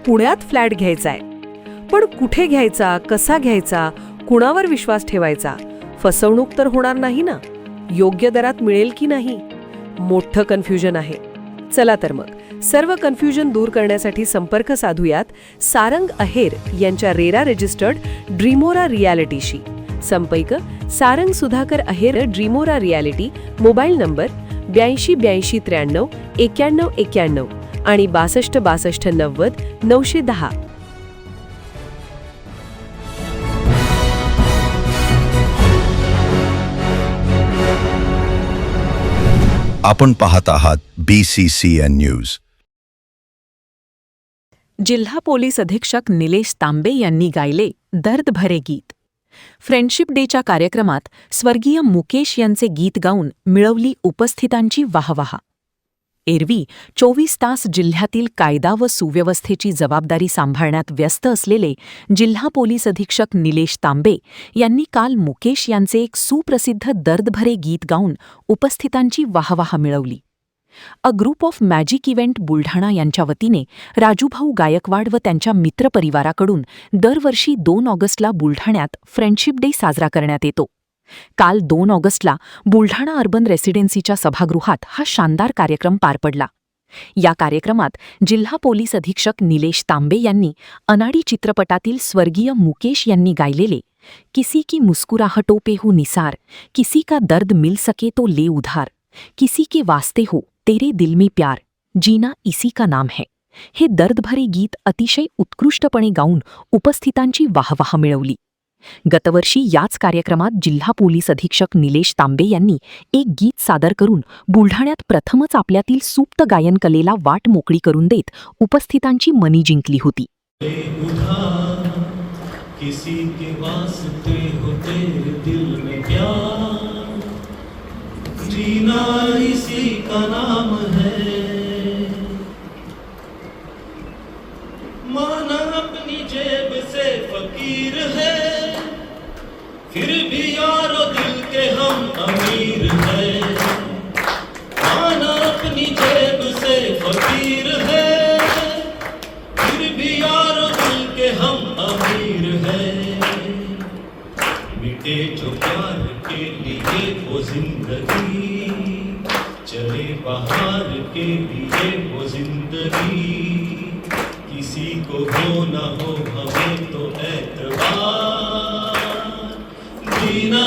पुण्यात फ्लॅट घ्यायचा आहे. पण कुठे घ्यायचा, कसा घ्यायचा, कुणावर विश्वास ठेवायचा? फसवणूक तर होणार नाही ना? योग्य दरात मिळेल की नाही? मोठं कन्फ्युजन आहे. चला तर मग सर्व कन्फ्युजन दूर करण्यासाठी संपर्क साधूयात सारंग अहेर यांच्या रेरा रजिस्टर्ड ड्रीमोरा रियालिटीशी. संपर्क सारंग सुधाकर अहेर, ड्रीमोरा रियालिटी. मोबाईल नंबर 82 83 91 91 आणि 62 62 90 910. आपण पाहत आहात BCCN न्यूज. जिल्हा पोलीस अधीक्षक निलेश तांबे यांनी गायले दर्द भरे गीत. फ्रेंडशिप डेच्या कार्यक्रमात स्वर्गीय मुकेश यांचे गीत गाऊन मिळवली उपस्थितांची वाहवाह. एरवी 24 तास जिल्ह्यातील कायदा व सुव्यवस्थेची जबाबदारी सांभाळण्यात व्यस्त असलेले जिल्हा पोलीस अधीक्षक निलेश तांबे यांनी काल मुकेश यांचे एक सुप्रसिद्ध दर्दभरे गीत गाऊन उपस्थितांची वाहवाह मिळवली. A group of magic event Buldhana यांच्या वतीने राजूभाऊ गायकवाड व त्यांच्या मित्रपरिवाराकडून दरवर्षी 2 ऑगस्टला बुलढाण्यात फ्रेंडशिप डे साजरा करण्यात येतो. काल 2 ऑगस्टला बुलढाणा अर्बन रेसिडेन्सीच्या सभागृहात हा शानदार कार्यक्रम पार पडला. या कार्यक्रमात जिल्हा पोलीस अधीक्षक निलेश तांबे यांनी अनाडी चित्रपटातील स्वर्गीय मुकेश यांनी गायलेले किसी की मुस्कुराहटों पे हूँ निसार, किसी का दर्द मिल सके तो ले उधार, किसी के वास्ते हो तेरे दिल में प्यार, जीना इसी का नाम है, हे दर्दभरे गीत अतिशय उत्कृष्टपणे गाऊन उपस्थितांची वाहवाह मिळवली. गतवर्षी याच कार्यक्रमात जिल्हा पोलीस अधीक्षक निलेश तांबे यांनी एक गीत सादर करून बुलढाण्यात प्रथमच आपल्यातील सुप्त गायन कलेला वाट मोकळी करून देत उपस्थितांची मनी जिंकली होती. किसी के वास्ते हो तेरे दिल में प्यार, जीना इसी का नाम है, माना अपनी जेब से फकीर है, फिर भी यारो दिल के हम अमीर है, माना अपनी जेब से फकीर है, फिर भी यारो दिल के हम अमीर है, मिटे जो प्यार के लिए वो जिंदगी, चले बाहर के लिए वो जिंदगी, किसी को हो न हो हमें तो एतबार, जीना